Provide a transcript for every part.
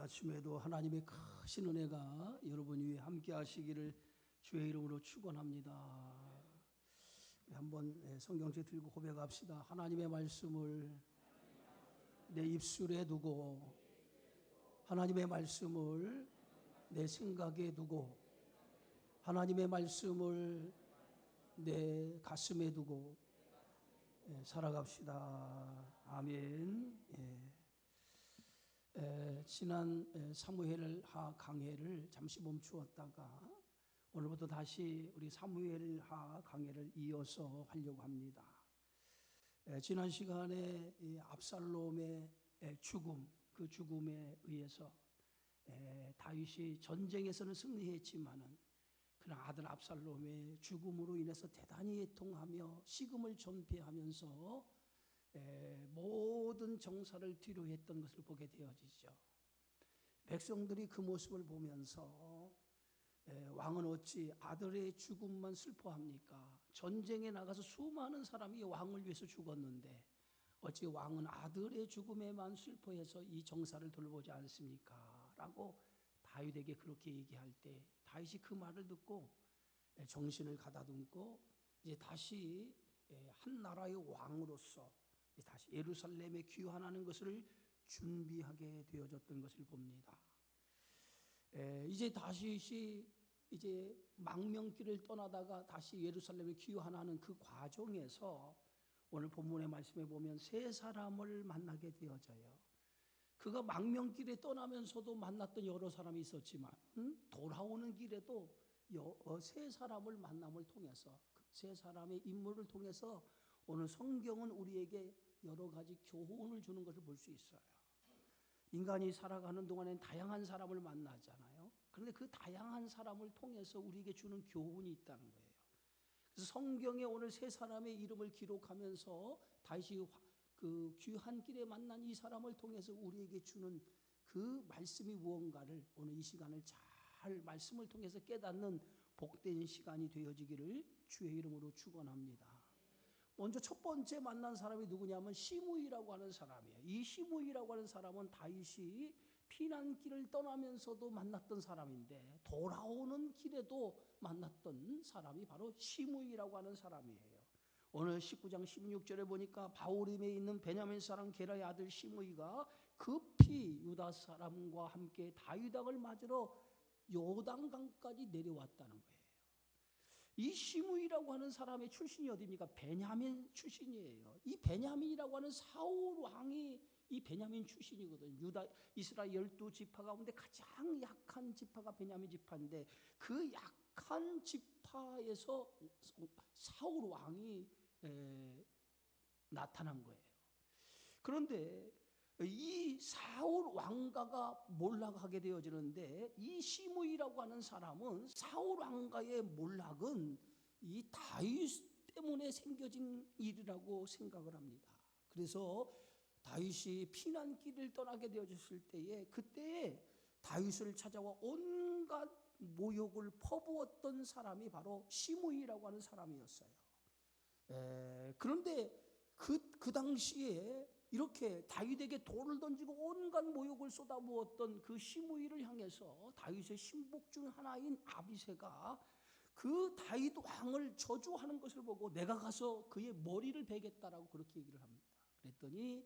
아침에도 하나님의 크신 은혜가 여러분 위에 함께 하시기를 주의 이름으로 축원합니다. 우리 한번 성경책 들고 고백합시다. 하나님의 말씀을 내 입술에 두고, 하나님의 말씀을 내 생각에 두고, 하나님의 말씀을 내 가슴에 두고 살아갑시다. 아멘. 지난 사무엘하 강해를 잠시 멈추었다가 오늘부터 다시 우리 사무엘하 강해를 이어서 하려고 합니다. 지난 시간에 압살롬의 죽음, 그 죽음에 의해서 다윗이 전쟁에서는 승리했지만은 그러나 아들 압살롬의 죽음으로 인해서 대단히 애통하며 식음을 전폐하면서 모든 정사를 뒤로 했던 것을 보게 되어지죠. 백성들이 그 모습을 보면서 왕은 어찌 아들의 죽음만 슬퍼합니까? 전쟁에 나가서 수많은 사람이 왕을 위해서 죽었는데 어찌 왕은 아들의 죽음에만 슬퍼해서 이 정사를 돌보지 않습니까? 라고 다윗에게 그렇게 얘기할 때 다윗이 그 말을 듣고 정신을 가다듬고 이제 다시 한 나라의 왕으로서 다시 예루살렘에 귀환하는 것을 준비하게 되어졌던 것을 봅니다. 이제 다시 이제 망명길을 떠나다가 다시 예루살렘에 귀환하는 그 과정에서 오늘 본문의 말씀에 보면 세 사람을 만나게 되어져요. 그가 망명길에 떠나면서도 만났던 여러 사람이 있었지만 돌아오는 길에도 세 사람을 만남을 통해서 그 세 사람의 인물을 통해서 오늘 성경은 우리에게 여러 가지 교훈을 주는 것을 볼 수 있어요. 인간이 살아가는 동안엔 다양한 사람을 만나잖아요. 그런데 그 다양한 사람을 통해서 우리에게 주는 교훈이 있다는 거예요. 그래서 성경에 오늘 세 사람의 이름을 기록하면서 다윗이 그 귀한 길에 만난 이 사람을 통해서 우리에게 주는 그 말씀이 무언가를 오늘 이 시간을 잘 말씀을 통해서 깨닫는 복된 시간이 되어지기를 주의 이름으로 축원합니다. 먼저 첫 번째 만난 사람이 누구냐면 시므이라고 하는 사람이에요. 이 시므이라고 하는 사람은 다윗이 피난길을 떠나면서도 만났던 사람인데 돌아오는 길에도 만났던 사람이 바로 시므이라고 하는 사람이에요. 오늘 19장 16절에 보니까 바후림에 있는 베냐민 사람 게라의 아들 시므이가 급히 유다 사람과 함께 다윗 왕을 맞으러 요단강까지 내려왔다는 거예요. 이 시므이라고 하는 사람의 출신이 어디입니까? 베냐민 출신이에요. 이 베냐민이라고 하는 사울 왕이 이 베냐민 출신이거든요. 유다 이스라엘 12지파 가운데 가장 약한 지파가 베냐민 지파인데 그 약한 지파에서 사울 왕이 나타난 거예요. 그런데 이 사울 왕가가 몰락하게 되어지는데 이 시므이라고 하는 사람은 사울 왕가의 몰락은 이 다윗 때문에 생겨진 일이라고 생각을 합니다. 그래서 다윗이 피난길을 떠나게 되어졌을 때에 그때에 다윗을 찾아와 온갖 모욕을 퍼부었던 사람이 바로 시므이라고 하는 사람이었어요. 그런데 그 당시에 이렇게 다윗에게 돌을 던지고 온갖 모욕을 쏟아부었던 그 시므이를 향해서 다윗의 신복 중 하나인 아비새가 그 다윗 왕을 저주하는 것을 보고 내가 가서 그의 머리를 베겠다라고 그렇게 얘기를 합니다. 그랬더니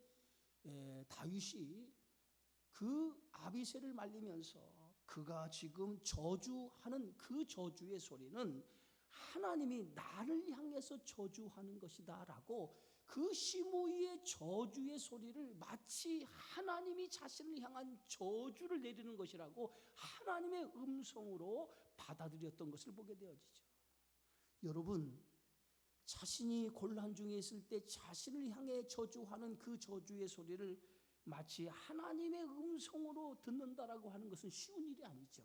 다윗이 그 아비새를 말리면서 그가 지금 저주하는 그 저주의 소리는 하나님이 나를 향해서 저주하는 것이다 라고 그 시므이의 저주의 소리를 마치 하나님이 자신을 향한 저주를 내리는 것이라고 하나님의 음성으로 받아들였던 것을 보게 되어지죠. 여러분, 자신이 곤란 중에 있을 때 자신을 향해 저주하는 그 저주의 소리를 마치 하나님의 음성으로 듣는다라고 하는 것은 쉬운 일이 아니죠.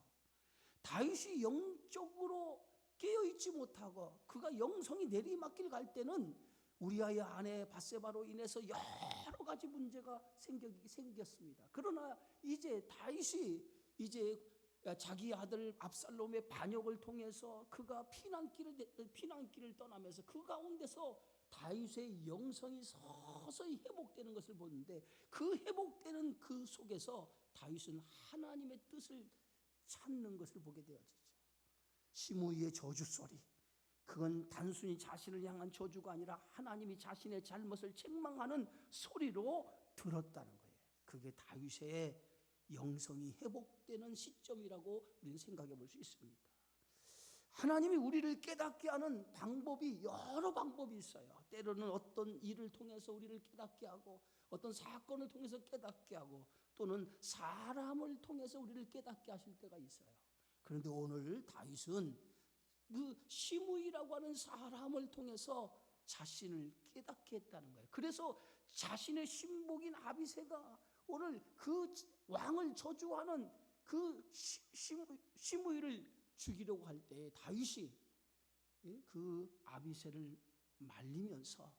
다윗이 영적으로 깨어있지 못하고 그가 영성이 내리막길 갈 때는 우리아의 아내 밧세바로 인해서 여러 가지 문제가 생겼습니다. 그러나 이제 다윗이 이제 자기 아들 압살롬의 반역을 통해서 그가 피난길을 떠나면서 그 가운데서 다윗의 영성이 서서히 회복되는 것을 보는데 그 회복되는 그 속에서 다윗은 하나님의 뜻을 찾는 것을 보게 되어지죠. 시므이의 저주 소리, 그건 단순히 자신을 향한 저주가 아니라 하나님이 자신의 잘못을 책망하는 소리로 들었다는 거예요. 그게 다윗의 영성이 회복되는 시점이라고 우리는 생각해 볼 수 있습니다. 하나님이 우리를 깨닫게 하는 방법이 여러 방법이 있어요. 때로는 어떤 일을 통해서 우리를 깨닫게 하고, 어떤 사건을 통해서 깨닫게 하고, 또는 사람을 통해서 우리를 깨닫게 하실 때가 있어요. 그런데 오늘 다윗은 그 시므이라고 하는 사람을 통해서 자신을 깨닫게 했다는 거예요. 그래서 자신의 신복인 아비새가 오늘 그 왕을 저주하는 그 시므이를 죽이려고 할 때 다윗이 그 아비새를 말리면서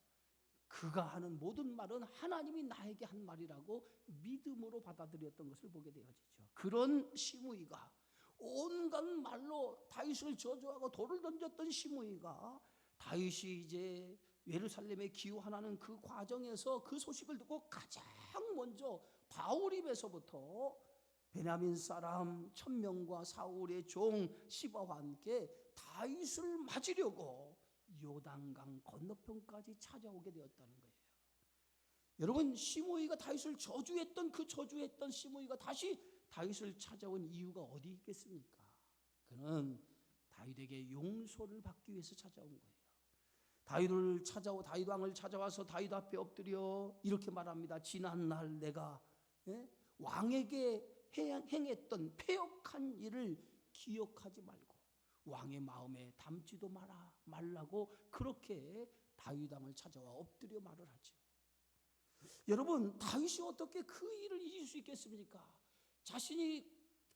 그가 하는 모든 말은 하나님이 나에게 한 말이라고 믿음으로 받아들였던 것을 보게 되어지죠. 그런 시므이가, 온갖 말로 다윗을 저주하고 돌을 던졌던 시므이가 다윗이 이제 예루살렘에 기후하는 그 과정에서 그 소식을 듣고 가장 먼저 바울 입에서부터 베냐민 사람 1000명과 사울의 종 시바와 함께 다윗을 맞으려고 요단강 건너편까지 찾아오게 되었다는 거예요. 여러분, 시므이가 다윗을 저주했던 그 저주했던 시므이가 다시 다윗을 찾아온 이유가 어디 있겠습니까? 그는 다윗에게 용서를 받기 위해서 찾아온 거예요. 다윗 왕을 찾아와서 다윗 앞에 엎드려 이렇게 말합니다. 지난 날 내가 왕에게 행했던 패역한 일을 기억하지 말고 왕의 마음에 담지도 말라고 그렇게 다윗 왕을 찾아와 엎드려 말을 하죠. 여러분, 다윗이 어떻게 그 일을 잊을 수 있겠습니까? 자신이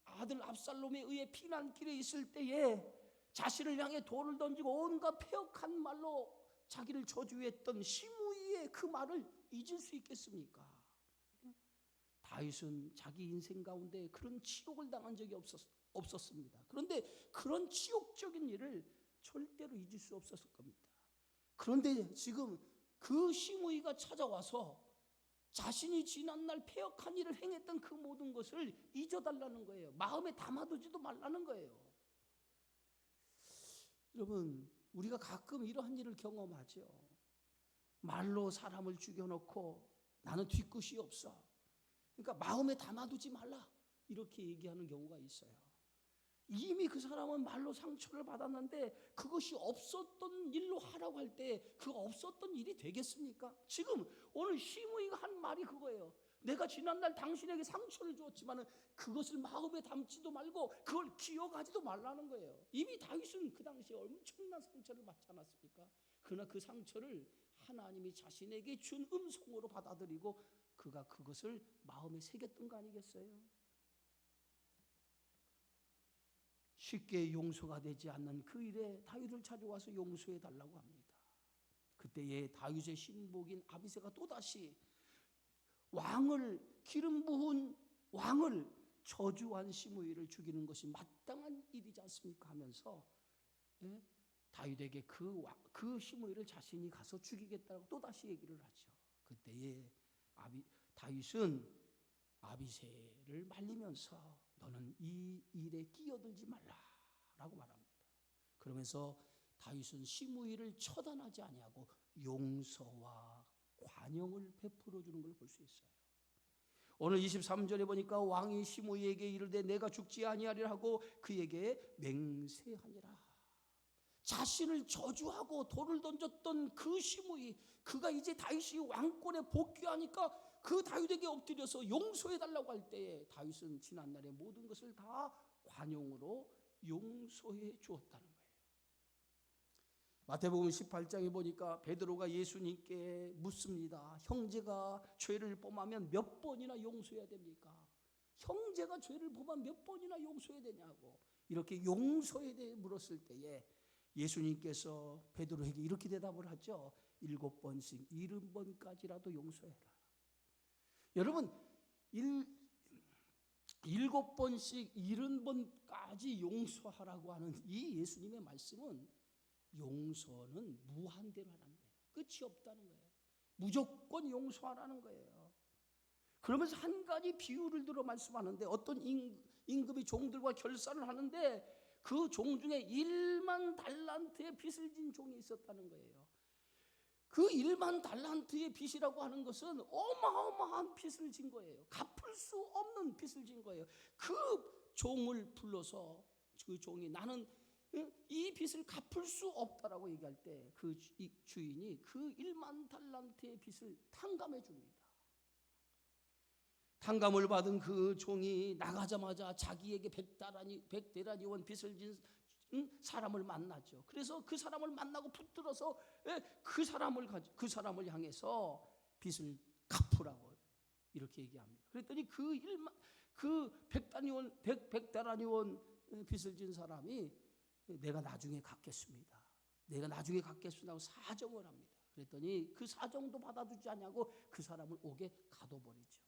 아들 압살롬에 의해 피난길에 있을 때에 자신을 향해 돌을 던지고 온갖 패역한 말로 자기를 저주했던 시므이의 그 말을 잊을 수 있겠습니까? 다윗은 자기 인생 가운데 그런 치욕을 당한 적이 없었습니다. 그런데 그런 치욕적인 일을 절대로 잊을 수 없었을 겁니다. 그런데 지금 그 시므이가 찾아와서 자신이 지난날 패역한 일을 행했던 그 모든 것을 잊어달라는 거예요. 마음에 담아두지도 말라는 거예요. 여러분, 우리가 가끔 이러한 일을 경험하죠. 말로 사람을 죽여놓고 나는 뒤끝이 없어, 그러니까 마음에 담아두지 말라, 이렇게 얘기하는 경우가 있어요. 이미 그 사람은 말로 상처를 받았는데 그것이 없었던 일로 하라고 할 때 그 없었던 일이 되겠습니까? 지금 오늘 시므이가 한 말이 그거예요. 내가 지난날 당신에게 상처를 주었지만 그것을 마음에 담지도 말고 그걸 기억하지도 말라는 거예요. 이미 다윗은 그 당시에 엄청난 상처를 받지 않았습니까? 그러나 그 상처를 하나님이 자신에게 준 음성으로 받아들이고 그가 그것을 마음에 새겼던 거 아니겠어요? 쉽게 용서가 되지 않는 그 일에 다윗을 찾아와서 용서해 달라고 합니다. 그때에 다윗의 신복인 아비새가 또다시 기름 부은 왕을 저주한 시므이를 죽이는 것이 마땅한 일이지 않습니까 하면서 다윗에게 그 시므이를 자신이 가서 죽이겠다고 또다시 얘기를 하죠. 그때에 다윗은 아비새를 말리면서 너는 이 일에 끼어들지 말라라고 말합니다. 그러면서 다윗은 시므이를 처단하지 아니하고 용서와 관용을 베풀어 주는 걸 볼 수 있어요. 오늘 23절에 보니까 왕이 시므이에게 이르되 내가 죽지 아니하리라 하고 그에게 맹세하니라. 자신을 저주하고 돌을 던졌던 그 시므이, 그가 이제 다윗이 왕권에 복귀하니까 그 다윗에게 엎드려서 용서해 달라고 할 때에 다윗은 지난날의 모든 것을 다 관용으로 용서해 주었다는 거예요. 마태복음 18장에 보니까 베드로가 예수님께 묻습니다. 형제가 죄를 범하면 몇 번이나 용서해야 됩니까? 형제가 죄를 범하면 몇 번이나 용서해야 되냐고 이렇게 용서에 대해 물었을 때에 예수님께서 베드로에게 이렇게 대답을 하죠. 7번씩 70번까지라도 용서해라. 여러분, 7번씩 70번까지 용서하라고 하는 이 예수님의 말씀은 용서는 무한대로 하라는 거예요. 끝이 없다는 거예요. 무조건 용서하라는 거예요. 그러면서 한 가지 비유를 들어 말씀하는데, 어떤 임금이 종들과 결산을 하는데 그 종 중에 1만 달란트의 빚을 진 종이 있었다는 거예요. 그 1만 달란트의 빚이라고 하는 것은 어마어마한 빚을 진 거예요. 갚을 수 없는 빚을 진 거예요. 그 종을 불러서 그 종이 나는 이 빚을 갚을 수 없다라고 얘기할 때 그 주인이 그 1만 달란트의 빚을 탕감해 줍니다. 탕감을 받은 그 종이 나가자마자 자기에게 100데나리온 빚을 진 사람을 만나죠. 그래서 그 사람을 만나고 붙들어서 그 사람을 향해서 빚을 갚으라고 이렇게 얘기합니다. 그랬더니 그 100데나리온 빚을 진 사람이 내가 나중에 갚겠습니다. 내가 나중에 갚겠습니다 하고 사정을 합니다. 그랬더니 그 사정도 받아주지 않냐고 그 사람을 옥에 가둬버리죠.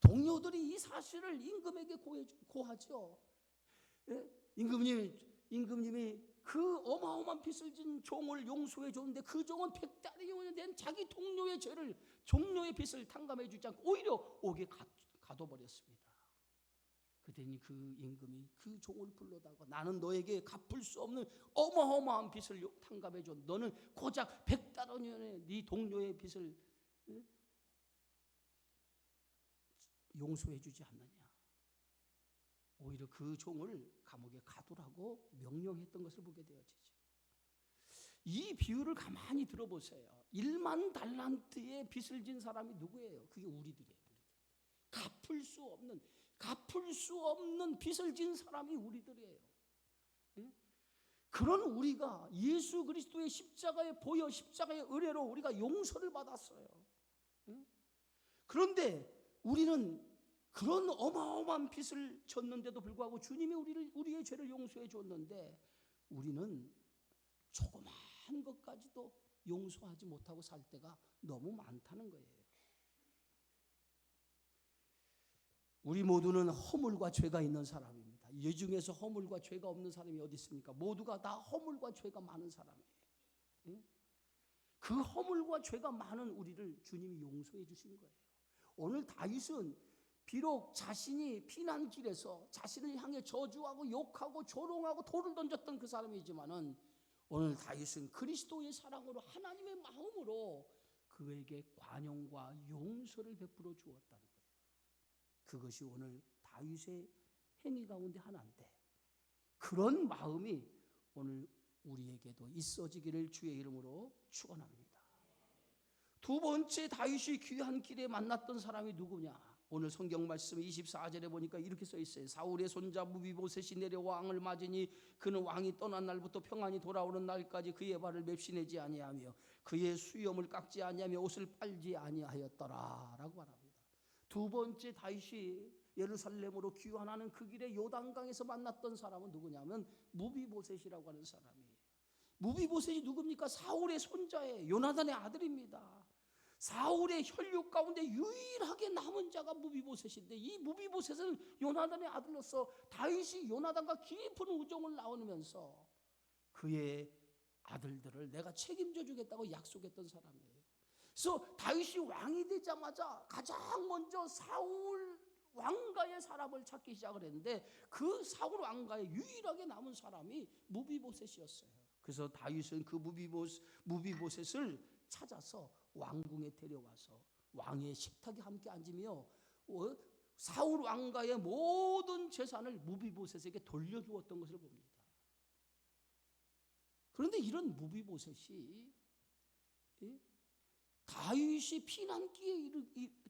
동료들이 이 사실을 임금에게 고하죠. 임금님이 그 어마어마한 빚을 진 종을 용서해 줬는데 그 종은 100데나리온이 된 자기 종료의 빚을 탕감해 주지 않고 오히려 옥에 가둬버렸습니다. 그랬더니 그 임금이 그 종을 불러다가 나는 너에게 갚을 수 없는 어마어마한 빚을 탕감해 줘. 너는 고작 100데나리온의 네 동료의 빚을 용서해 주지 않느냐. 오히려 그 종을 감옥에 가두라고 명령했던 것을 보게 되어지죠. 이 비유를 가만히 들어보세요. 1만 달란트의 빚을 진 사람이 누구예요? 그게 우리들이에요. 갚을 수 없는 빚을 진 사람이 우리들이에요. 그런 우리가 예수 그리스도의 십자가의 은혜로 우리가 용서를 받았어요. 그런데 우리는 그런 어마어마한 빚을 졌는데도 불구하고 주님이 우리의 죄를 용서해 줬는데 우리는 조그마한 것까지도 용서하지 못하고 살 때가 너무 많다는 거예요. 우리 모두는 허물과 죄가 있는 사람입니다. 이 중에서 허물과 죄가 없는 사람이 어디 있습니까? 모두가 다 허물과 죄가 많은 사람이에요. 그 허물과 죄가 많은 우리를 주님이 용서해 주신 거예요. 오늘 다윗은 비록 자신이 피난길에서 자신을 향해 저주하고 욕하고 조롱하고 돌을 던졌던 그 사람이지만은 오늘 다윗은 그리스도의 사랑으로 하나님의 마음으로 그에게 관용과 용서를 베풀어 주었다는 거예요. 그것이 오늘 다윗의 행위 가운데 하나인데 그런 마음이 오늘 우리에게도 있어지기를 주의 이름으로 축원합니다. 두 번째 다윗이 귀한 길에 만났던 사람이 누구냐? 오늘 성경 말씀 24절에 보니까 이렇게 써 있어요. 사울의 손자 무비보셋이 내려와 왕을 맞으니 그는 왕이 떠난 날부터 평안히 돌아오는 날까지 그의 발을 맵시내지 아니하며 그의 수염을 깎지 아니하며 옷을 빨지 아니하였더라 라고 말합니다. 두 번째 다윗이 예루살렘으로 귀환하는 그 길에 요단강에서 만났던 사람은 누구냐면 무비보셋이라고 하는 사람이에요. 무비보셋이 누굽니까? 사울의 손자예요. 요나단의 아들입니다. 사울의 혈육 가운데 유일하게 남은 자가 무비보셋인데 이 무비보셋은 요나단의 아들로서 다윗이 요나단과 깊은 우정을 나누면서 그의 아들들을 내가 책임져 주겠다고 약속했던 사람이에요. 그래서 다윗이 왕이 되자마자 가장 먼저 사울 왕가의 사람을 찾기 시작을 했는데 그 사울 왕가에 유일하게 남은 사람이 무비보셋이었어요. 그래서 다윗은 그 무비보셋을 찾아서 왕궁에 데려와서 왕의 식탁에 함께 앉으며 사울 왕가의 모든 재산을 무비보셋에게 돌려주었던 것을 봅니다. 그런데 이런 무비보셋이 다윗이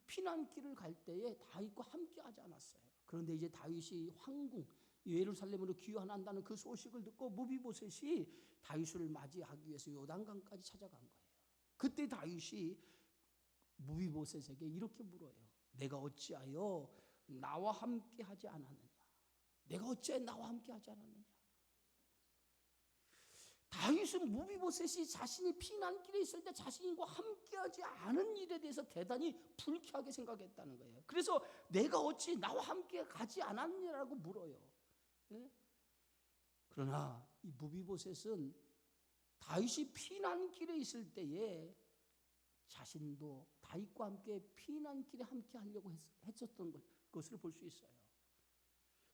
피난길을 갈 때에 다윗과 함께하지 않았어요. 그런데 이제 다윗이 황궁 예루살렘으로 귀환한다는 그 소식을 듣고 무비보셋이 다윗을 맞이하기 위해서 요단강까지 찾아간 거예요. 그때 다윗이 무비보셋에게 이렇게 물어요. 내가 어찌하여 나와 함께하지 않았느냐? 내가 어찌하여 나와 함께하지 않았느냐? 다윗은 무비보셋이 자신이 피난길에 있을 때 자신과 함께하지 않은 일에 대해서 대단히 불쾌하게 생각했다는 거예요. 그래서 내가 어찌 나와 함께 가지 않았느냐고 물어요. 그러나 이 무비보셋은 다윗이 피난길에 있을 때에 자신도 다윗과 함께 피난길에 함께 하려고 했었던 것을 볼 수 있어요.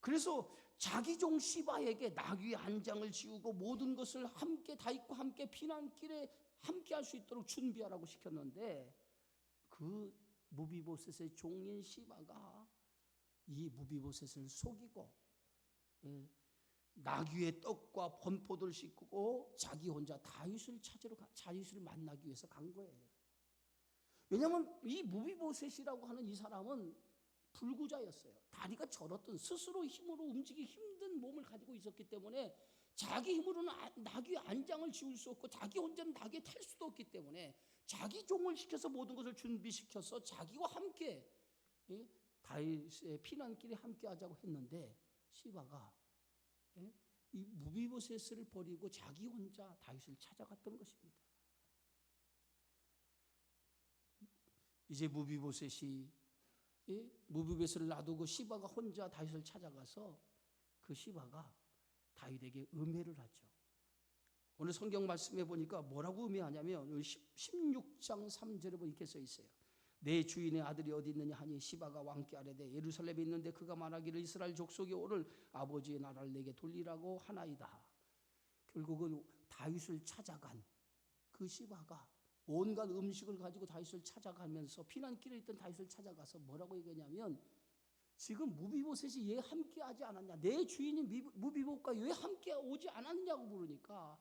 그래서 자기 종 시바에게 나귀의 안장을 지우고 모든 것을 함께 다윗과 함께 피난길에 함께 할 수 있도록 준비하라고 시켰는데, 그 무비보셋의 종인 시바가 이 무비보셋을 속이고 나귀의 떡과 번포도를 싣고 자기 혼자 다윗을 만나기 위해서 간 거예요. 왜냐하면 이 무비보셋이라고 하는 이 사람은 불구자였어요. 다리가 저렇던, 스스로 힘으로 움직이기 힘든 몸을 가지고 있었기 때문에 자기 힘으로는 나귀의 안장을 지울 수 없고 자기 혼자는 나귀에 탈 수도 없기 때문에 자기 종을 시켜서 모든 것을 준비시켜서 자기와 함께 다윗의 피난길에 함께 하자고 했는데, 시바가 이 무비보셋을 버리고 자기 혼자 다윗을 찾아갔던 것입니다. 이제 무비보셋을 놔두고 시바가 혼자 다윗을 찾아가서 그 시바가 다윗에게 음해를 하죠. 오늘 성경 말씀에 보니까 뭐라고 음해하냐면 16장 3절에 보니까 이렇게 써 있어요. 내 주인의 아들이 어디 있느냐 하니 시바가 왕께 아뢰되 예루살렘에 있는데 그가 말하기를 이스라엘 족속이 오늘 아버지의 나라를 내게 돌리라고 하나이다. 결국은 다윗을 찾아간 그 시바가 온갖 음식을 가지고 다윗을 찾아가면서 피난길에 있던 다윗을 찾아가서 뭐라고 얘기하냐면, 지금 무비보셋이 왜 함께 하지 않았냐, 내 주인인 무비보셋과 왜 함께 오지 않았냐고 물으니까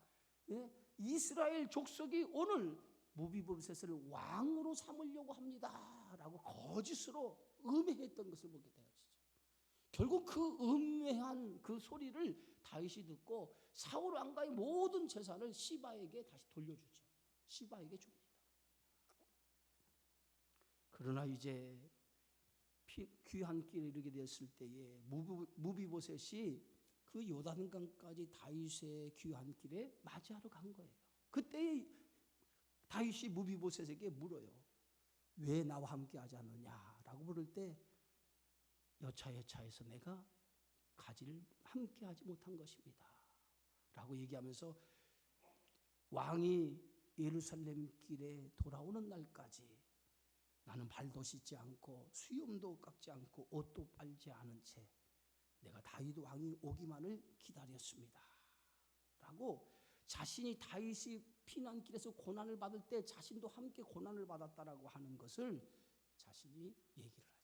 이스라엘 족속이 오늘 무비보셋을 왕으로 삼으려고 합니다 라고 거짓으로 음해했던 것을 보게 되어지죠. 결국 그 음해한 그 소리를 다윗이 듣고 사울 왕가의 모든 재산을 시바에게 다시 돌려주죠. 시바에게 줍니다. 그러나 이제 귀한 길에 이르게 되었을 때에 무비보셋이 그 요단강까지 다윗의 귀한 길에 맞이하러 간 거예요. 그때 다윗이 무비보셋에게 물어요. 왜 나와 함께 하지 않느냐라고 물을 때, 여차여차해서 내가 함께 하지 못한 것입니다 라고 얘기하면서 왕이 예루살렘 길에 돌아오는 날까지 나는 발도 씻지 않고 수염도 깎지 않고 옷도 빨지 않은 채 내가 다윗 왕이 오기만을 기다렸습니다 라고, 자신이 다윗이 피난길에서 고난을 받을 때 자신도 함께 고난을 받았다라고 하는 것을 자신이 얘기를 하죠.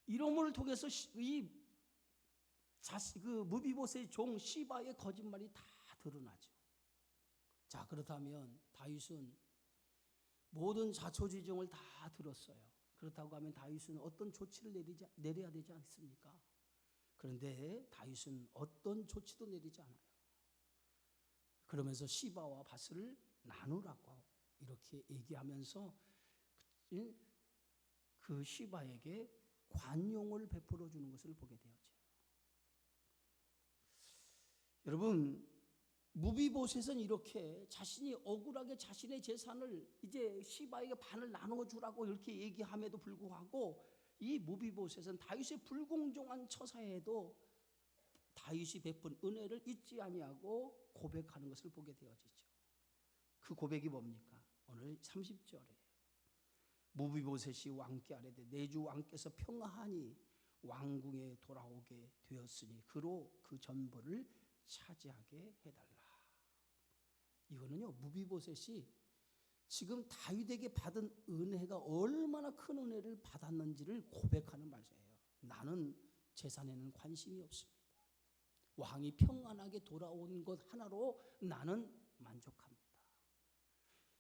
이러므로 통해서 그 무비보셋의 종 시바의 거짓말이 다 드러나죠. 자, 그렇다면 다윗은 모든 자초지종을 다 들었어요. 그렇다고 하면 다윗은 어떤 조치를 내려야 되지 않습니까? 그런데 다윗은 어떤 조치도 내리지 않아요. 그러면서 시바와 밧을 나누라고 이렇게 얘기하면서 그 시바에게 관용을 베풀어 주는 것을 보게 되었죠. 여러분, 무비보셋은 이렇게 자신이 억울하게 자신의 재산을 이제 시바에게 반을 나누어 주라고 이렇게 얘기함에도 불구하고, 이 무비보셋은 다윗의 불공정한 처사에도 다윗이 베푼 은혜를 잊지 아니하고 고백하는 것을 보게 되어지죠. 그 고백이 뭡니까? 오늘 30절에 무비보셋이 왕께 아뢰되 내 주 왕께서 평안히 왕궁에 돌아오게 되었으니 그로 그 전부를 차지하게 해달라. 이거는요, 무비보셋이 지금 다윗에게 받은 은혜가 얼마나 큰 은혜를 받았는지를 고백하는 말이에요. 나는 재산에는 관심이 없습니다. 왕이 평안하게 돌아온 것 하나로 나는 만족합니다.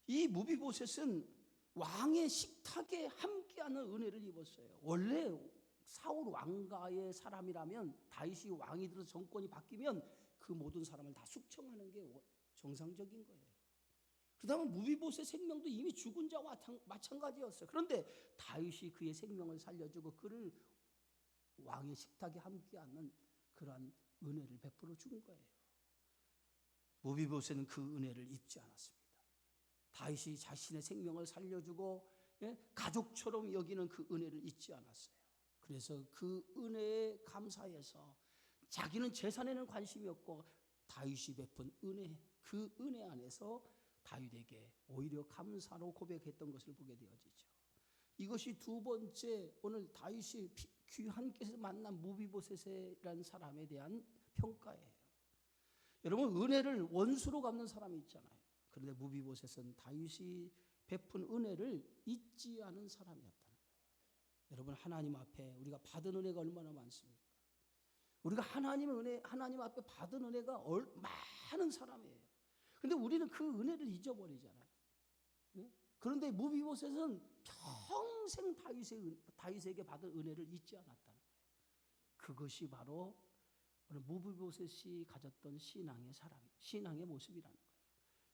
이 무비보셋은 왕의 식탁에 함께하는 은혜를 입었어요. 원래 사울 왕가의 사람이라면 다윗이 왕이 들어서 정권이 바뀌면 그 모든 사람을 다 숙청하는 게 정상적인 거예요. 그다음에 무비보셋의 생명도 이미 죽은 자와 마찬가지였어요. 그런데 다윗이 그의 생명을 살려주고 그를 왕의 식탁에 함께하는 그러한 은혜를 베풀어 준 거예요. 무비보셋은 그 은혜를 잊지 않았습니다. 다윗이 자신의 생명을 살려주고 가족처럼 여기는 그 은혜를 잊지 않았어요. 그래서 그 은혜에 감사해서 자기는 재산에는 관심이 없고 다윗이 베푼 은혜, 그 은혜 안에서 다윗에게 오히려 감사로 고백했던 것을 보게 되어지죠. 이것이 두 번째, 오늘 다윗이 귀한 길에서 만난 무비보셋이라는 사람에 대한 평가예요. 여러분, 은혜를 원수로 갚는 사람이 있잖아요. 그런데 무비보셋은 다윗이 베푼 은혜를 잊지 않은 사람이었다는 거예요. 여러분, 하나님 앞에 우리가 받은 은혜가 얼마나 많습니까? 우리가 하나님의 은혜, 하나님 앞에 받은 은혜가 많은 사람이에요. 그런데 우리는 그 은혜를 잊어버리잖아요. 그런데 무비보셋은 평생 다윗에게 받은 은혜를 잊지 않았다는 거예요. 그것이 바로 무비보셋이 가졌던 신앙의 모습이라는 거예요.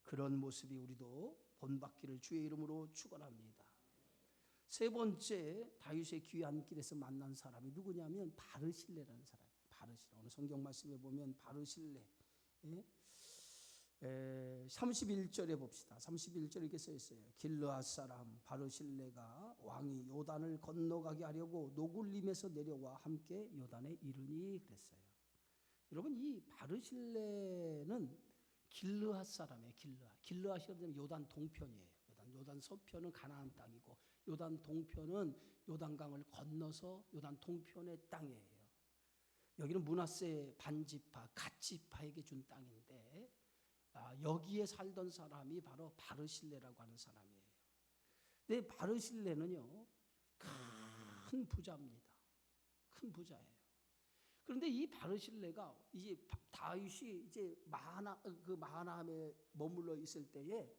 그런 모습이 우리도 본받기를 주의 이름으로 축원합니다. 세 번째, 다윗의 귀한 길에서 만난 사람이 누구냐면 바르실레라는 사람이에요. 바르실레. 오늘 성경 말씀에 보면 바르실레 31절에 봅시다. 31절에 이렇게 써 있어요. 길르앗 사람 바르실레가 왕이 요단을 건너가게 하려고 노굴림에서 내려와 함께 요단에 이르니 그랬어요. 여러분, 이 바르실레는 길르앗 사람이에요. 길르앗이 요단 동편이에요. 요단 서편은 가나안 땅이고 요단 동편은 요단강을 건너서 요단 동편의 땅이에요. 여기는 므낫세 반지파, 갓지파에게 준 땅인데 여기에 살던 사람이 바로 바르실레라고 하는 사람이에요. 근데 바르실레는요, 큰 부자입니다. 큰 부자예요. 그런데 이 바르실레가 이제 다윗이 이제 마하나임에 머물러 있을 때에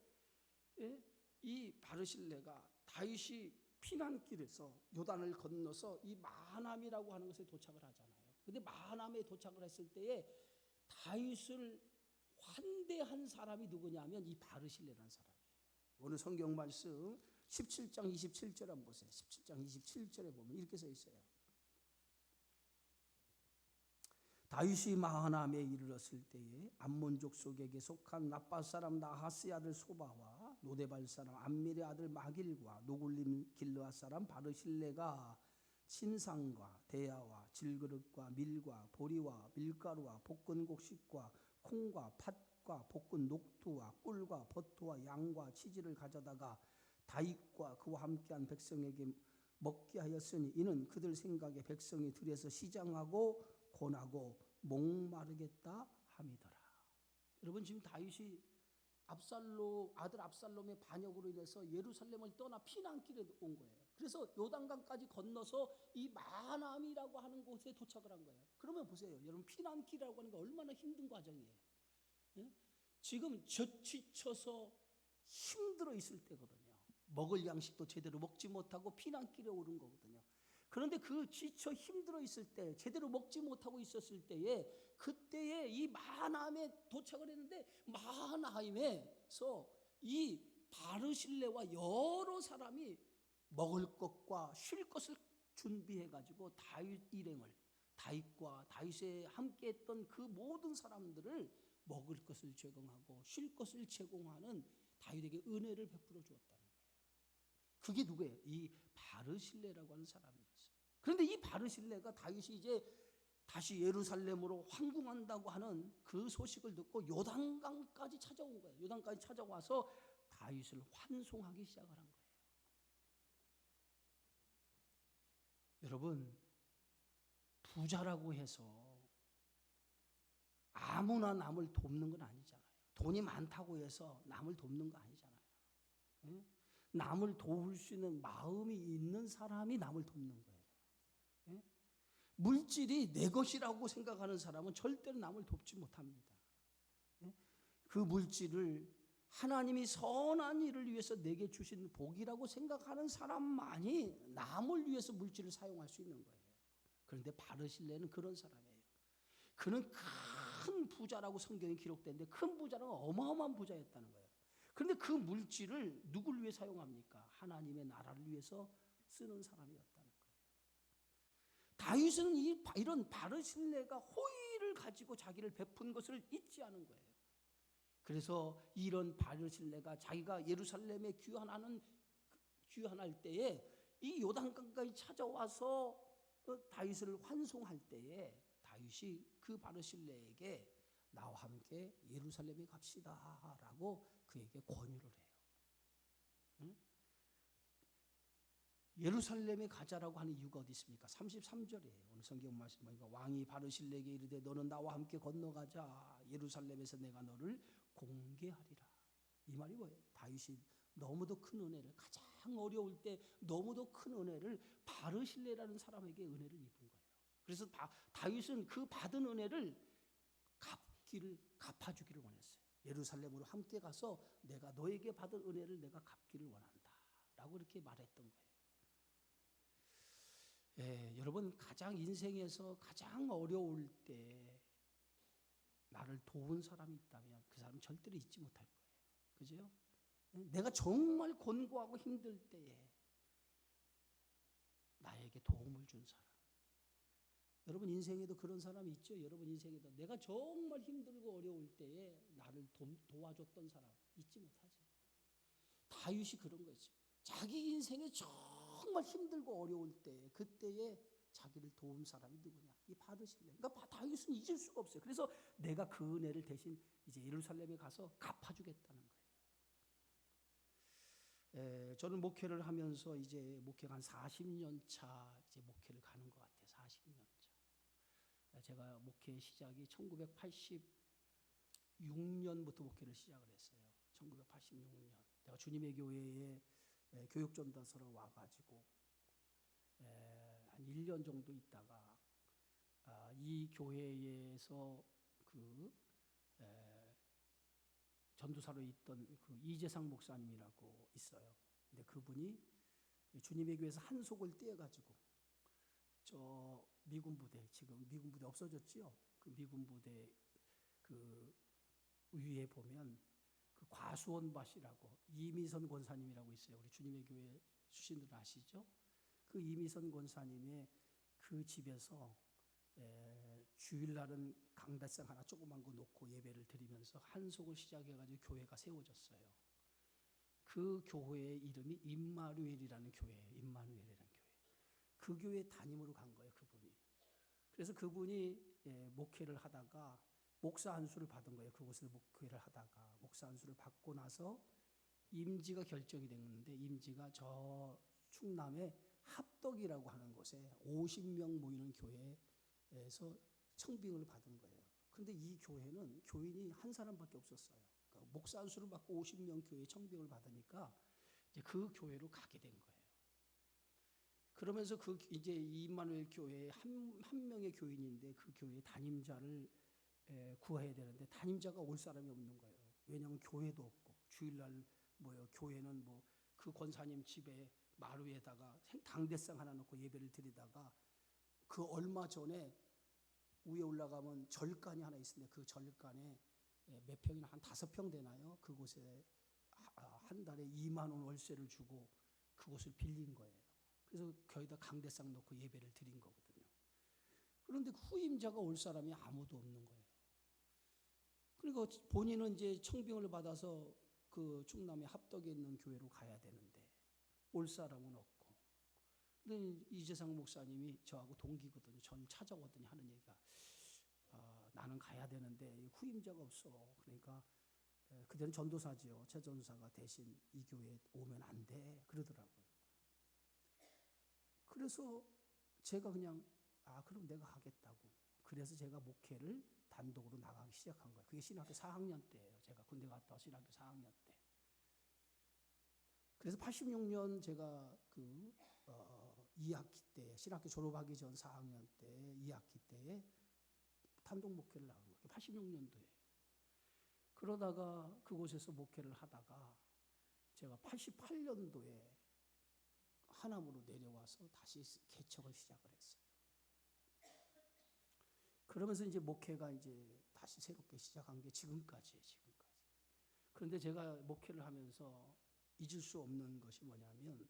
이 바르실레가 다윗이 피난길에서 요단을 건너서 이 마하나임이라고 하는 것에 도착을 하잖아요. 근데 마하나임에 도착을 했을 때에 다윗을 환대한 사람이 누구냐면 이 바르실레라는 사람이에요. 오늘 성경 말씀 17장 27절 한번 보세요. 17장 27절에 보면 이렇게 써 있어요. 다윗이 마하나임에 이르렀을 때에 암몬족 속에게 속한 라빠 사람 나하스의 아들 소바와 노데발 사람 암밀의 아들 마길과 노굴림 길르앗 사람 바르실레가 친상과 대야와 질그릇과 밀과 보리와 밀가루와 볶은 곡식과 콩과 팥과 볶은 녹두와 꿀과 버터와 양과 치즈를 가져다가 다윗과 그와 함께한 백성에게 먹게 하였으니 이는 그들 생각에 백성이 들에서 시장하고 고나고 목마르겠다 함이더라. 여러분, 지금 다윗이 아들 압살롬의 반역으로 인해서 예루살렘을 떠나 피난길에 온 거예요. 그래서 요단강까지 건너서 이 마하나임이라고 하는 곳에 도착을 한 거예요. 그러면 보세요, 여러분, 피난길이라고 하는 게 얼마나 힘든 과정이에요. 지금 지쳐서 힘들어 있을 때거든요. 먹을 양식도 제대로 먹지 못하고 피난길에 오른 거거든요. 그런데 그 지쳐 힘들어 있을 때, 제대로 먹지 못하고 있었을 때에, 그때에 이 마하나임에 도착을 했는데 마하나임에서 이 바르실레와 여러 사람이 먹을 것과 쉴 것을 준비해 가지고 다윗과 다윗에 함께했던 그 모든 사람들을 먹을 것을 제공하고 쉴 것을 제공하는 다윗에게 은혜를 베풀어 주었다는 거예요. 그게 누구예요? 이 바르실레라고 하는 사람이었어요. 그런데 이 바르실레가 다윗이 이제 다시 예루살렘으로 황궁한다고 하는 그 소식을 듣고 요단강까지 찾아온 거예요. 요단까지 찾아와서 다윗을 환송하기 시작을 한 거예요. 여러분, 부자라고 해서 아무나 남을 돕는 건 아니잖아요. 돈이 많다고 해서 남을 돕는 거 아니잖아요. 남을 도울 수 있는 마음이 있는 사람이 남을 돕는 거예요. 물질이 내 것이라고 생각하는 사람은 절대로 남을 돕지 못합니다. 그 물질을 하나님이 선한 일을 위해서 내게 주신 복이라고 생각하는 사람만이 남을 위해서 물질을 사용할 수 있는 거예요. 그런데 바르실레는 그런 사람이에요. 그는 큰 부자라고 성경에 기록되는데 큰 부자는 어마어마한 부자였다는 거예요. 그런데 그 물질을 누굴 위해 사용합니까? 하나님의 나라를 위해서 쓰는 사람이었다는 거예요. 다윗은 이런 바르실레가 호의를 가지고 자기를 베푼 것을 잊지 않은 거예요. 그래서 이런 바르실레가 자기가 예루살렘에 귀환할 때에 이 요단강까지 찾아와서 다윗을 환송할 때에 다윗이 그 바르실레에게 나와 함께 예루살렘에 갑시다라고 그에게 권유를 해요. 응? 예루살렘에 가자라고 하는 이유가 어디 있습니까? 33절이에요. 오늘 성경 말씀 보니까 왕이 바르실레에게 이르되 너는 나와 함께 건너가자. 예루살렘에서 내가 너를 공개하리라. 이 말이 뭐예요? 다윗이 너무도 큰 은혜를, 가장 어려울 때 너무도 큰 은혜를 바르실레라는 사람에게 은혜를 입은 거예요. 그래서 다윗은 그 받은 은혜를 갚아주기를 원했어요. 예루살렘으로 함께 가서 내가 너에게 받은 은혜를 내가 갚기를 원한다 라고 이렇게 말했던 거예요. 예, 여러분 가장 인생에서 가장 어려울 때 나를 도운 사람이 있다면 그 사람은 절대로 잊지 못할 거예요. 그죠? 내가 정말 곤고하고 힘들 때에 나에게 도움을 준 사람. 여러분 인생에도 그런 사람이 있죠. 여러분 인생에도 내가 정말 힘들고 어려울 때에 나를 도와줬던 사람 잊지 못하죠. 다윗이 그런 거죠. 자기 인생에 정말 힘들고 어려울 때 그때에 자기를 도운 사람이 누구냐? 이 바르실레. 그러니까 다윗은 잊을 수가 없어요. 그래서 내가 그 은혜를 대신 이제 예루살렘에 가서 갚아주겠다는 거예요. 저는 목회를 하면서 이제 목회가 한 40년 차 이제 목회를 가는 것 같아요. 40년 차. 제가 목회 시작이 1986년부터 목회를 시작을 했어요. 1986년. 내가 주님의 교회에 교육전도서로 와가지고 한 1년 정도 있다가 이 교회에서 그 전도사로 있던 그 이재상 목사님이라고 있어요. 근데 그분이 주님의 교회에서 한 속을 떼어가지고 저 미군 부대, 지금 미군 부대 없어졌지요? 그 미군 부대 그 위에 보면 그 과수원밭이라고 이미선 권사님이라고 있어요. 우리 주님의 교회 출신들 아시죠? 그 이미선 권사님의 그 집에서 주일날은 강대상 하나 조그만 거 놓고 예배를 드리면서 한속을 시작해가지고 교회가 세워졌어요. 그 교회의 이름이 임마누엘이라는 교회예요. 임마누엘이라는 교회. 그 교회 담임으로 간 거예요. 그분이. 그래서 그분이 목회를 하다가 목사 안수를 받은 거예요. 그곳에서 목회를 하다가 목사 안수를 받고 나서 임지가 결정이 됐는데 임지가 저 충남의 합덕이라고 하는 곳에 50명 모이는 교회에서 청빙을 받은 거예요. 그런데 이 교회는 교인이 한 사람밖에 없었어요. 그러니까 목사 안수를 받고 50명 교회 청빙을 받으니까 이제 그 교회로 가게 된 거예요. 그러면서 그 이제 임마누엘 교회에 한 명의 교인인데 그 교회 담임자를 구해야 되는데 담임자가 올 사람이 없는 거예요. 왜냐하면 교회도 없고 주일날 뭐요 교회는 뭐 그 권사님 집에 마루에다가 당대상 하나 놓고 예배를 드리다가 그 얼마 전에 위에 올라가면 절간이 하나 있는데 그 절간에 몇 평이나 한 5평 되나요? 그곳에 한 달에 2만 원 월세를 주고 그곳을 빌린 거예요. 그래서 거기다 강대상 놓고 예배를 드린 거거든요. 그런데 후임자가 올 사람이 아무도 없는 거예요. 그리고 본인은 이제 청빙을 받아서 그 충남의 합덕에 있는 교회로 가야 되는데 올 사람은 없고. 근데 이재상 목사님이 저하고 동기거든요. 저를 찾아오더니 하는 얘기가 나는 가야 되는데 후임자가 없어. 그러니까 그때는 전도사지요. 최 전도사가 대신 이 교회에 오면 안 돼. 그러더라고요. 그래서 제가 그냥 그럼 내가 하겠다고. 그래서 제가 목회를 단독으로 나가기 시작한 거예요. 그게 신학교 4학년 때예요. 제가 군대 갔다 와서 신학교 4학년 때. 그래서 86년 제가 그 2학기 때 신학교 졸업하기 전 4학년 때 2학기 때에 단독 목회를 나간 거예요. 86년도에. 그러다가 그곳에서 목회를 하다가 제가 88년도에 하남으로 내려와서 다시 개척을 시작을 했어요. 그러면서 이제 목회가 이제 다시 새롭게 시작한 게 지금까지예요. 지금까지. 그런데 제가 목회를 하면서 잊을 수 없는 것이 뭐냐면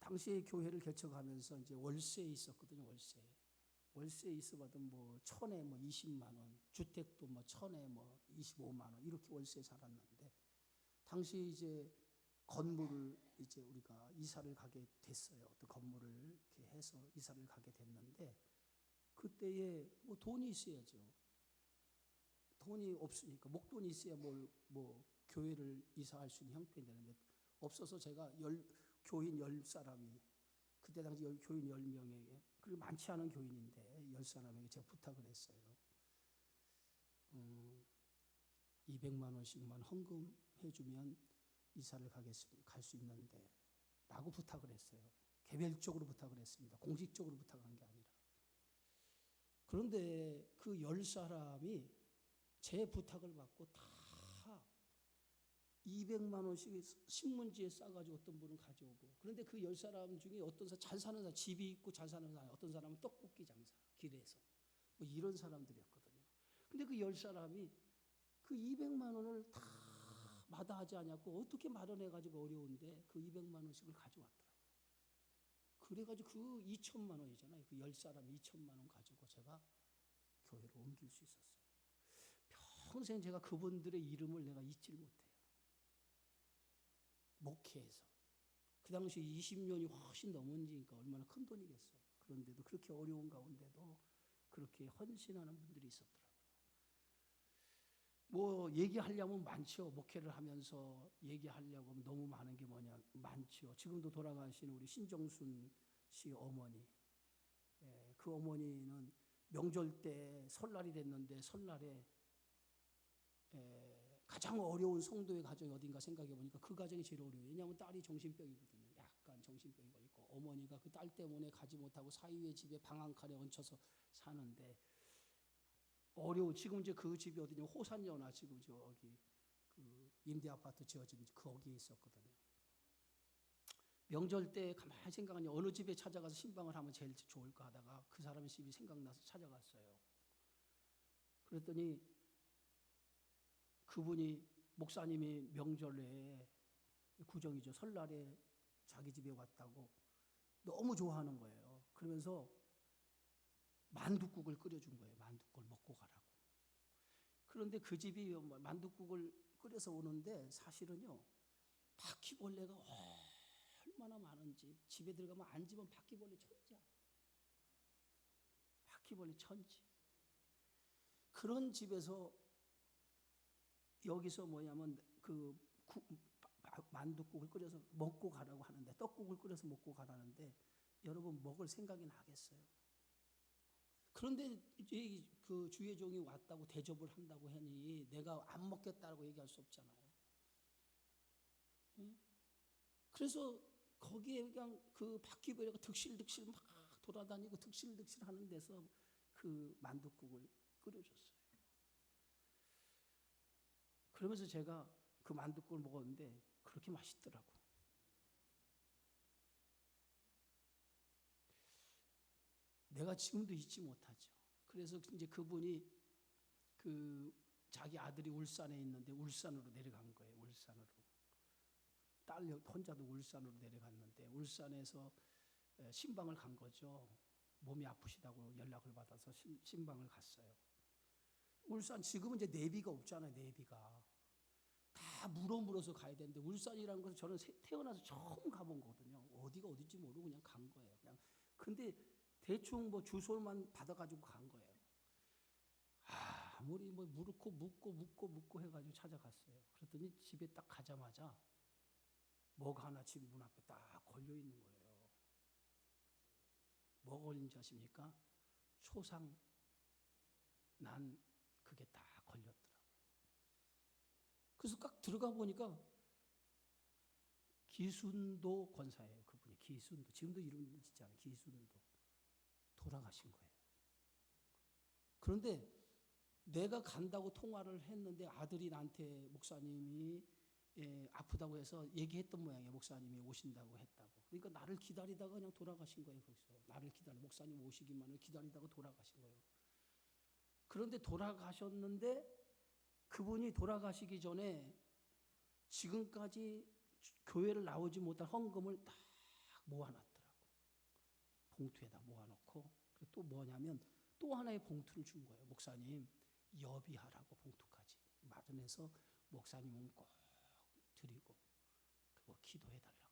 당시에 교회를 개척하면서 이제 월세에 있었거든요. 월세에 있어봐도 뭐 천에 뭐 20만 원, 주택도 뭐 천에 뭐 25만 원 이렇게 월세에 살았는데 당시 이제 건물을 이제 우리가 이사를 가게 됐어요. 어떤 건물을 이렇게 해서 이사를 가게 됐는데 그때에 뭐 돈이 있어야죠. 돈이 없으니까 목돈이 있어야 뭐 교회를 이사할 수 있는 형편이 되는데 없어서 제가 교인 10사람이 그때 당시 교인 10명에게 그리고 많지 않은 교인인데 10사람에게 제가 부탁을 했어요. 200만 원씩만 헌금해주면 이사를 갈 수 있는데 라고 부탁을 했어요. 개별적으로 부탁을 했습니다. 공식적으로 부탁한 게 아니라. 그런데 그 10사람이 제 부탁을 받고 다 200만 원씩 신문지에 싸가지고 어떤 분은 가져오고, 그런데 그 10사람 중에 어떤 사람 잘 사는 사람, 집이 있고 잘 사는 사람, 어떤 사람은 떡볶이 장사 길에서 뭐 이런 사람들이었거든요. 근데 그 10사람이 그 200만 원을 다 마다하지 않았고 어떻게 마련해가지고 어려운데 그 200만 원씩을 가져왔더라고요. 그래가지고 그 2천만 원이잖아요. 그 10사람 2천만 원 가지고 제가 교회로 옮길 수 있었어요. 평생 제가 그분들의 이름을 내가 잊질 못해요. 목회에서. 그 당시 20년이 훨씬 넘은지니까 얼마나 큰 돈이겠어요. 그런데도 그렇게 어려운 가운데도 그렇게 헌신하는 분들이 있었더라고요. 뭐 얘기하려면 많죠. 목회를 하면서 얘기하려고 하면 너무 많은 게 많죠. 지금도 돌아가신 우리 신정순 씨 어머니, 그 어머니는 명절 때 설날이 됐는데 설날에 가장 어려운 성도의 가정이 어딘가 생각해 보니까 그 가정이 제일 어려워요. 왜냐하면 딸이 정신병이거든요. 약간 정신병이 걸리고 어머니가 그 딸 때문에 가지 못하고 사위의 집에 방 한 칸에 얹혀서 사는데 어려워. 지금 이제 그 집이 어디냐, 호산연화 지금 저기 그 임대 아파트 지어진 거기에 있었거든요. 명절 때 가만히 생각하니 어느 집에 찾아가서 신방을 하면 제일 좋을까 하다가 그 사람의 집이 생각나서 찾아갔어요. 그랬더니 그분이 목사님이 명절에 구정이죠. 설날에 자기 집에 왔다고 너무 좋아하는 거예요. 그러면서 만둣국을 끓여준 거예요. 만둣국을 먹고 가라고. 그런데 그 집이 만둣국을 끓여서 오는데 사실은요, 바퀴벌레가 얼마나 많은지 집에 들어가면 앉으면 바퀴벌레 천지야. 바퀴벌레 천지. 그런 집에서 여기서 뭐냐면 그 만둣국을 끓여서 먹고 가라고 하는데, 떡국을 끓여서 먹고 가라는데 여러분 먹을 생각이 나겠어요? 그런데 그 주의 종이 왔다고 대접을 한다고 하니 내가 안 먹겠다고 얘기할 수 없잖아요. 그래서 거기에 그냥 그 바퀴벌레가 득실득실 막 돌아다니고 득실득실 하는 데서 그 만둣국을 끓여줬어요. 그러면서 제가 그 만둣국을 먹었는데 그렇게 맛있더라고. 내가 지금도 잊지 못하죠. 그래서 이제 그분이 그 자기 아들이 울산에 있는데 울산으로 내려간 거예요. 울산으로. 딸 혼자도 울산으로 내려갔는데 울산에서 신방을 간 거죠. 몸이 아프시다고 연락을 받아서 신방을 갔어요. 울산 지금은 이제 내비가 없잖아요. 내비가 다 물어서 가야 되는데 울산이라는 것은 저는 태어나서 처음 가본 거거든요. 어디가 어딘지 모르고 그냥 간 거예요. 그냥 근데 대충 뭐 주소만 받아가지고 간 거예요. 아무리 뭐 묻고 해가지고 찾아갔어요. 그랬더니 집에 딱 가자마자 뭐가 하나 집 문 앞에 딱 걸려 있는 거예요. 뭐가 걸린지 아십니까? 초상 난 그게 딱 걸렸더라고요. 그래서 딱 들어가 보니까 기순도 권사예요. 그분이 기순도. 지금도 이름 짓잖아요. 기순도. 돌아가신 거예요. 그런데 내가 간다고 통화를 했는데 아들이 나한테 목사님이 아프다고 해서 얘기했던 모양이에요. 목사님이 오신다고 했다고. 그러니까 나를 기다리다가 그냥 돌아가신 거예요. 거기서 나를 목사님 오시기만을 기다리다가 돌아가신 거예요. 그런데 돌아가셨는데 그분이 돌아가시기 전에 지금까지 교회를 나오지 못한 헌금을 딱 모아놨더라고. 봉투에다 모아놓고 또 뭐냐면 또 하나의 봉투를 준 거예요. 목사님 여비하라고 봉투까지 마련해서 목사님은 꼭 드리고 그거 기도해달라고.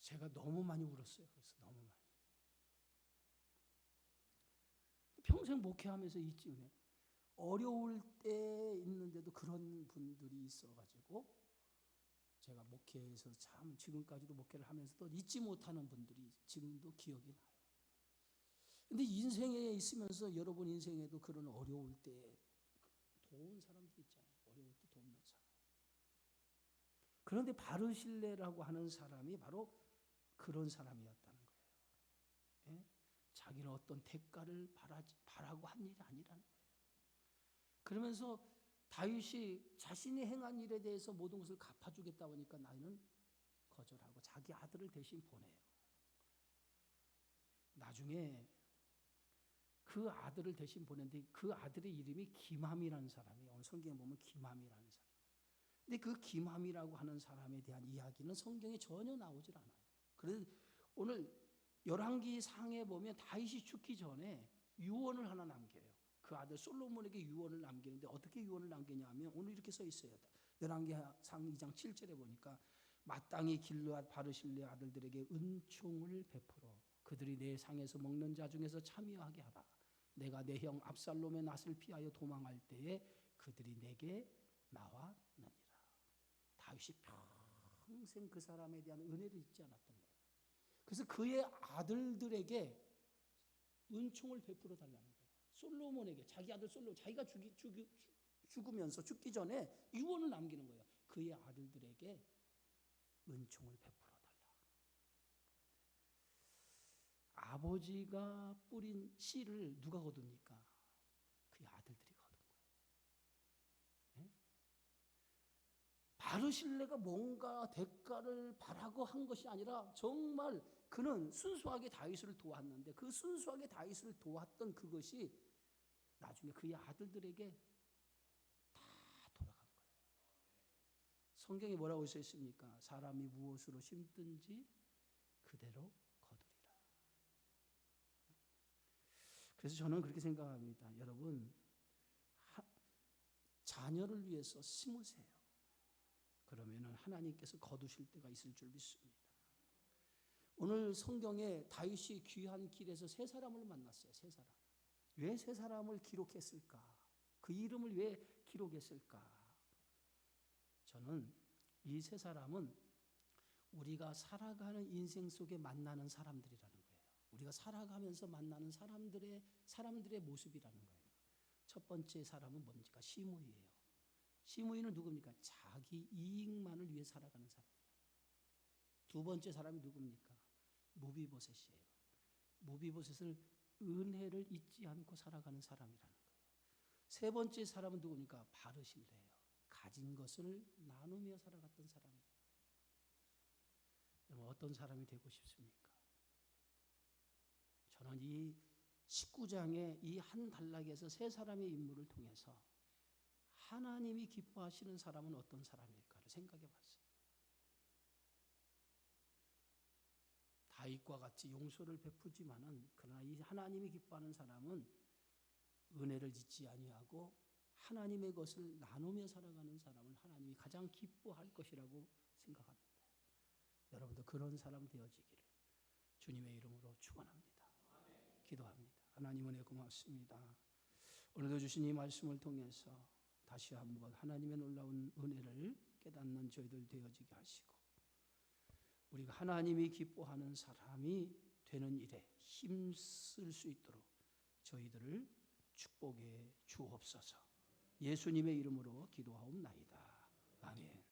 제가 너무 많이 울었어요. 그래서 너무 많이. 평생 목회하면서 있지 은혜. 어려울 때 있는데도 그런 분들이 있어가지고 제가 목회에서 참 지금까지도 목회를 하면서도 잊지 못하는 분들이 지금도 기억이 나요. 근데 인생에 있으면서 여러분 인생에도 그런 어려울 때 도운 사람들 있잖아요. 어려울 때 돕는 사람. 그런데 바르실레라고 하는 사람이 바로 그런 사람이었다는 거예요. 예? 자기는 어떤 대가를 바라고 한 일이 아니라는 거예요. 그러면서 다윗이 자신이 행한 일에 대해서 모든 것을 갚아주겠다고 하니까 나는 거절하고 자기 아들을 대신 보내요. 나중에 그 아들을 대신 보냈는데 그 아들의 이름이 김함이라는 사람이에요. 오늘 성경에 보면 김함이라는 사람. 근데 그 김함이라고 하는 사람에 대한 이야기는 성경에 전혀 나오질 않아요. 그래서 오늘 열왕기 상에 보면 다윗이 죽기 전에 유언을 하나 남겨요. 그 아들 솔로몬에게 유언을 남기는데 어떻게 유언을 남기냐 하면 오늘 이렇게 써 있어요. 열왕기 상 2장 7절에 보니까 마땅히 길르앗 바르실레 아들들에게 은총을 베풀어 그들이 내 상에서 먹는 자 중에서 참여하게 하라. 내가 내 형 압살롬의 낫을 피하여 도망할 때에 그들이 내게 나왔느니라. 다윗이 평생 그 사람에 대한 은혜를 잊지 않았던 거예요. 그래서 그의 아들들에게 은총을 베풀어 달라는 거예요. 솔로몬에게 자기 아들 솔로몬 자기가 죽으면서 죽기 전에 유언을 남기는 거예요. 그의 아들들에게 은총을 베풀어 달라. 아버지가 뿌린 씨를 누가 거둡니까? 그의 아들들이 거둔 거예요. 예? 바르실레가 뭔가 대가를 바라고 한 것이 아니라 정말 그는 순수하게 다윗을 도왔는데 그 순수하게 다윗을 도왔던 그것이 나중에 그의 아들들에게 다 돌아간 거예요. 성경에 뭐라고 써 있습니까? 사람이 무엇으로 심든지 그대로 거두리라. 그래서 저는 그렇게 생각합니다. 여러분 자녀를 위해서 심으세요. 그러면은 하나님께서 거두실 때가 있을 줄 믿습니다. 오늘 성경에 다윗이 귀한 길에서 세 사람을 만났어요. 세 사람. 왜 세 사람을 기록했을까? 그 이름을 왜 기록했을까? 저는 이 세 사람은 우리가 살아가는 인생 속에 만나는 사람들이라는 거예요. 우리가 살아가면서 만나는 사람들의 모습이라는 거예요. 첫 번째 사람은 뭡니까? 시므이예요. 시므이는 누굽니까? 자기 이익만을 위해 살아가는 사람이에요. 두 번째 사람이 누굽니까? 무비보셋이에요. 무비보셋을 은혜를 잊지 않고 살아가는 사람이라는 거예요. 세 번째 사람은 누굽니까? 바르실레예요. 가진 것을 나누며 살아갔던 사람이라는 거예요. 여러분 어떤 사람이 되고 싶습니까? 저는 이 19장의 이 한 단락에서 세 사람의 인물을 통해서 하나님이 기뻐하시는 사람은 어떤 사람일까를 생각해 봤어요. 다윗과 같이 용서를 베푸지만은 그러나 이 하나님이 기뻐하는 사람은 은혜를 잊지 아니하고 하나님의 것을 나누며 살아가는 사람을 하나님이 가장 기뻐할 것이라고 생각합니다. 여러분도 그런 사람 되어지기를 주님의 이름으로 축원합니다. 기도합니다. 하나님 은혜 고맙습니다. 오늘도 주신 이 말씀을 통해서 다시 한번 하나님의 놀라운 은혜를 깨닫는 저희들 되어지게 하시고 우리가 하나님이 기뻐하는 사람이 되는 일에 힘쓸 수 있도록 저희들을 축복해 주옵소서. 예수님의 이름으로 기도하옵나이다. 아멘.